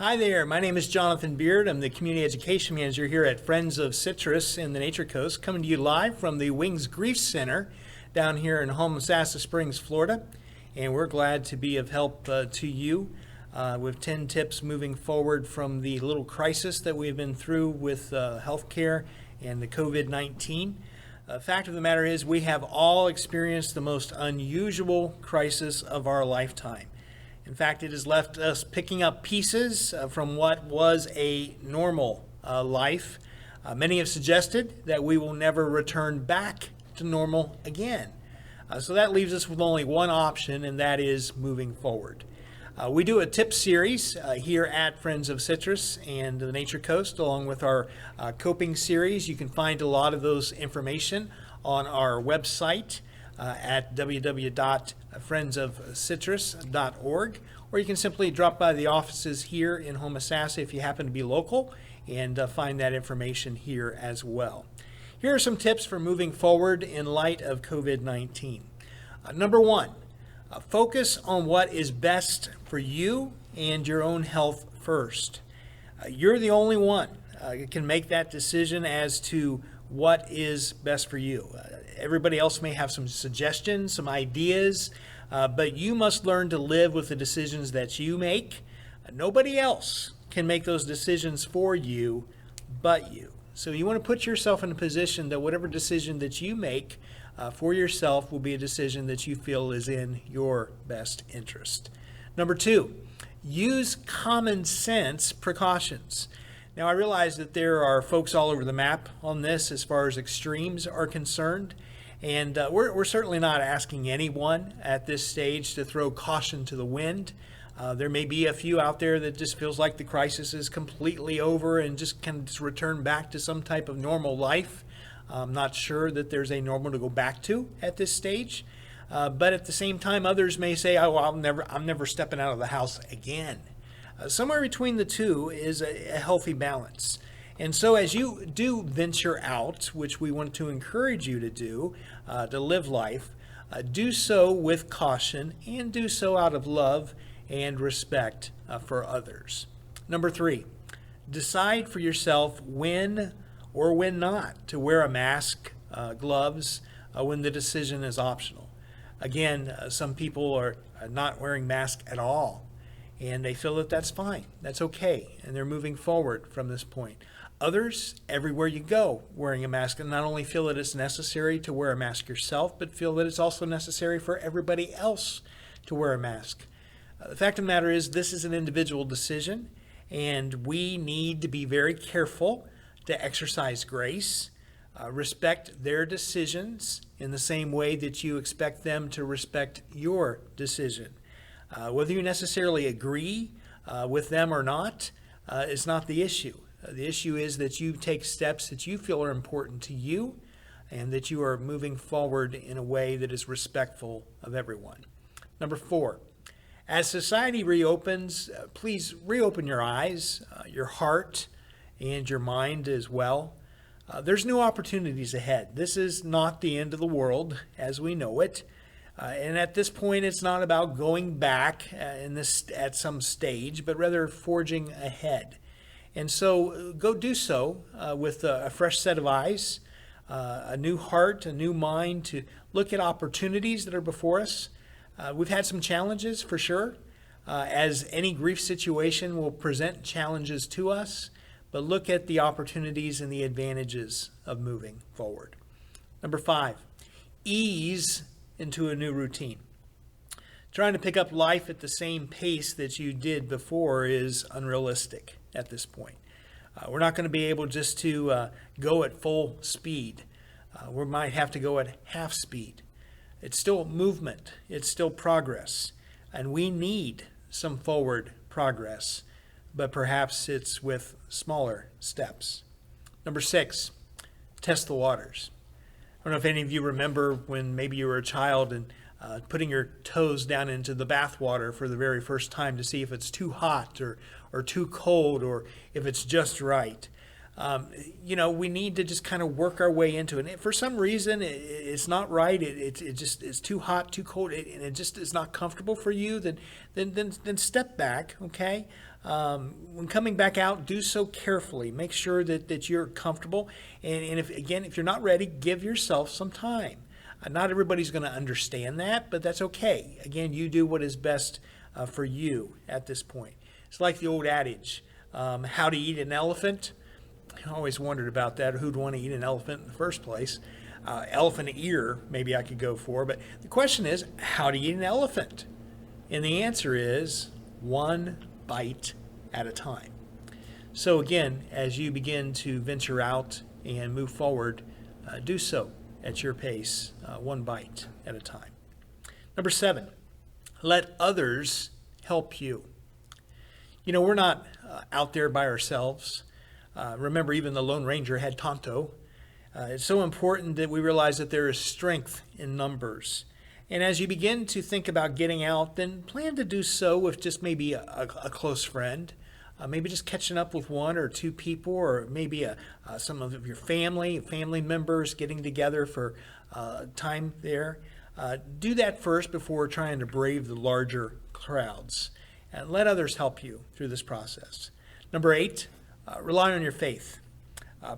Hi there, my name is Jonathan Beard. I'm the Community Education Manager here at Friends of Citrus in the Nature Coast, coming to you live from the Wings Grief Center down here in Homosassa Springs, Florida. And we're glad to be of help to you with 10 tips moving forward from the little crisis that we've been through with healthcare and the COVID-19. Fact of the matter is we have all experienced the most unusual crisis of our lifetime. In fact, it has left us picking up pieces from what was a normal life. Many have suggested that we will never return back to normal again. So that leaves us with only one option, and that is moving forward. We do a tip series here at Friends of Citrus and the Nature Coast, along with our coping series. You can find a lot of those information on our website at www.friendsofcitrus.org, or you can simply drop by the offices here in Homosassa if you happen to be local and find that information here as well. Here are some tips for moving forward in light of COVID-19. Number one, focus on what is best for you and your own health first. You're the only one who can make that decision as to what is best for you. Everybody else may have some suggestions, some ideas, but you must learn to live with the decisions that you make. Nobody else can make those decisions for you but you. So you want to put yourself in a position that whatever decision that you make for yourself will be a decision that you feel is in your best interest. Number two, use common sense precautions. Now, I realize that there are folks all over the map on this as far as extremes are concerned, and we're certainly not asking anyone at this stage to throw caution to the wind. There may be a few out there that just feels like the crisis is completely over and just can just return back to some type of normal life. I'm not sure that there's a normal to go back to at this stage, but at the same time, others may say, "Oh, I'm never stepping out of the house again." Somewhere between the two is a healthy balance. And so as you do venture out, which we want to encourage you to do, to live life, do so with caution and do so out of love and respect for others. Number three, decide for yourself when or when not to wear a mask, gloves, when the decision is optional. Again, some people are not wearing masks at all, and they feel that that's fine, that's okay, and they're moving forward from this point. Others, everywhere you go, wearing a mask, and not only feel that it's necessary to wear a mask yourself, but feel that it's also necessary for everybody else to wear a mask. The fact of the matter is, this is an individual decision, and we need to be very careful to exercise grace, respect their decisions in the same way that you expect them to respect your decision. Whether you necessarily agree with them or not is not the issue. The issue is that you take steps that you feel are important to you and that you are moving forward in a way that is respectful of everyone. Number four, as society reopens, please reopen your eyes, your heart, and your mind as well. There's new opportunities ahead. This is not the end of the world as we know it. And at this point, it's not about going back at some stage, but rather forging ahead. And so go do so with a fresh set of eyes, a new heart, a new mind to look at opportunities that are before us. We've had some challenges for sure, as any grief situation will present challenges to us, but look at the opportunities and the advantages of moving forward. Number five, ease into a new routine. Trying to pick up life at the same pace that you did before is unrealistic at this point. We're not going to be able just to go at full speed. We might have to go at half speed. It's still movement. It's still progress. And we need some forward progress, but perhaps it's with smaller steps. Number six, test the waters. I don't know if any of you remember when maybe you were a child and putting your toes down into the bath water for the very first time to see if it's too hot or too cold or if it's just right. We need to just kind of work our way into it. And for some reason, it's not right. It just is too hot, too cold, and it just is not comfortable for you. Then step back, okay? When coming back out, do so carefully. Make sure that you're comfortable. And if you're not ready, give yourself some time. Not everybody's going to understand that, but that's okay. Again, you do what is best for you at this point. It's like the old adage, how to eat an elephant. I always wondered about that. Who'd want to eat an elephant in the first place? Elephant ear, maybe I could go for. But the question is, how to eat an elephant? And the answer is one bite at a time. So again, as you begin to venture out and move forward, do so at your pace, one bite at a time. Number 7, let others help you. You know, we're not out there by ourselves. Remember, even the Lone Ranger had Tonto. It's so important that we realize that there is strength in numbers. And as you begin to think about getting out, then plan to do so with just maybe a close friend, maybe just catching up with 1 or 2 people, or maybe some of your family members getting together for time there. Do that first before trying to brave the larger crowds. And let others help you through this process. Number 8, rely on your faith.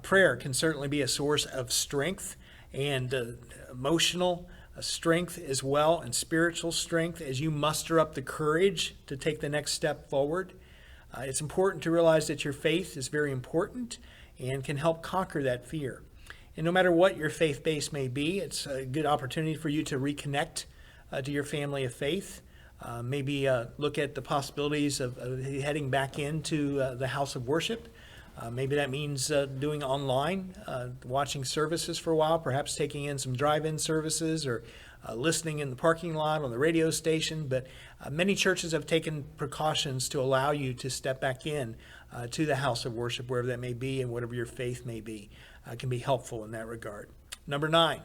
Prayer can certainly be a source of strength and emotional strength as well, and spiritual strength as you muster up the courage to take the next step forward. It's important to realize that your faith is very important and can help conquer that fear. And no matter what your faith base may be, it's a good opportunity for you to reconnect to your family of faith. Maybe look at the possibilities of heading back into the house of worship. Maybe that means doing online, watching services for a while, perhaps taking in some drive-in services, or listening in the parking lot on the radio station. But many churches have taken precautions to allow you to step back in to the house of worship, wherever that may be and whatever your faith may be. Can be helpful in that regard. Number 9,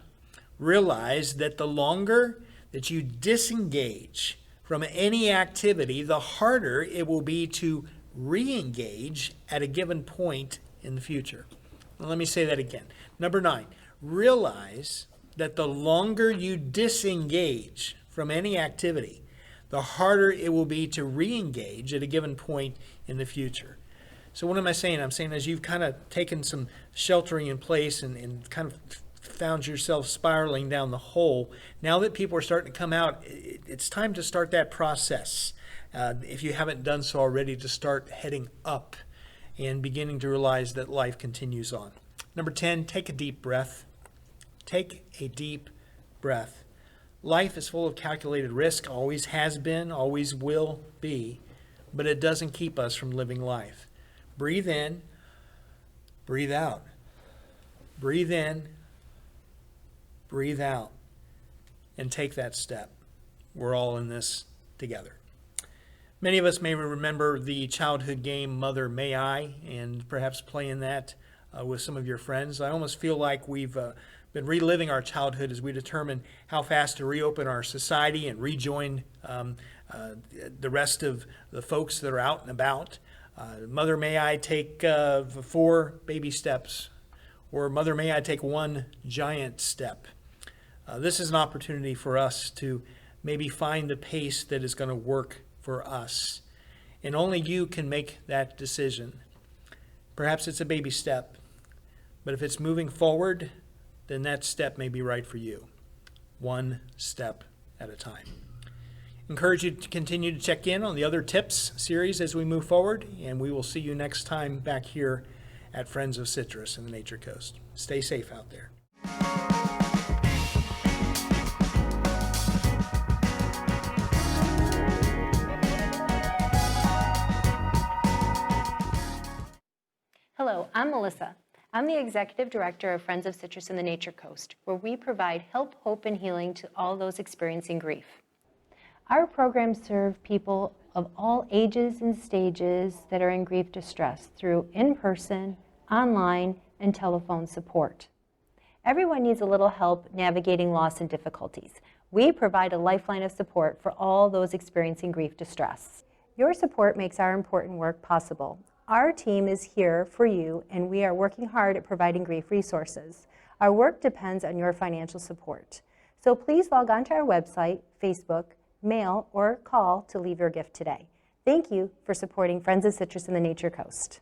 realize that the longer that you disengage from any activity, the harder it will be to re-engage at a given point in the future. Well, let me say that again. Number 9, realize that the longer you disengage from any activity, the harder it will be to re-engage at a given point in the future. So what am I saying? I'm saying as you've kind of taken some sheltering in place and kind of found yourself spiraling down the hole, now that people are starting to come out, it's time to start that process. If you haven't done so already, to start heading up and beginning to realize that life continues on. Number 10, take a deep breath. Take a deep breath. Life is full of calculated risk, always has been, always will be, but it doesn't keep us from living life. Breathe in, breathe out. Breathe in, breathe out, and take that step. We're all in this together. Many of us may remember the childhood game Mother May I, and perhaps playing that with some of your friends. I almost feel like we've been reliving our childhood as we determine how fast to reopen our society and rejoin the rest of the folks that are out and about. Mother, may I take 4 baby steps, or Mother, may I take 1 giant step. This is an opportunity for us to maybe find the pace that is going to work for us. And only you can make that decision. Perhaps it's a baby step, but if it's moving forward, then that step may be right for you. 1 step at a time. Encourage you to continue to check in on the other tips series as we move forward, and we will see you next time back here at Friends of Citrus in the Nature Coast. Stay safe out there. Hello, I'm Melissa. I'm the Executive Director of Friends of Citrus in the Nature Coast, where we provide help, hope, and healing to all those experiencing grief. Our programs serve people of all ages and stages that are in grief distress through in-person, online, and telephone support. Everyone needs a little help navigating loss and difficulties. We provide a lifeline of support for all those experiencing grief distress. Your support makes our important work possible. Our team is here for you, and we are working hard at providing grief resources. Our work depends on your financial support. So please log on to our website, Facebook, mail, or call to leave your gift today. Thank you for supporting Friends of Citrus in the Nature Coast.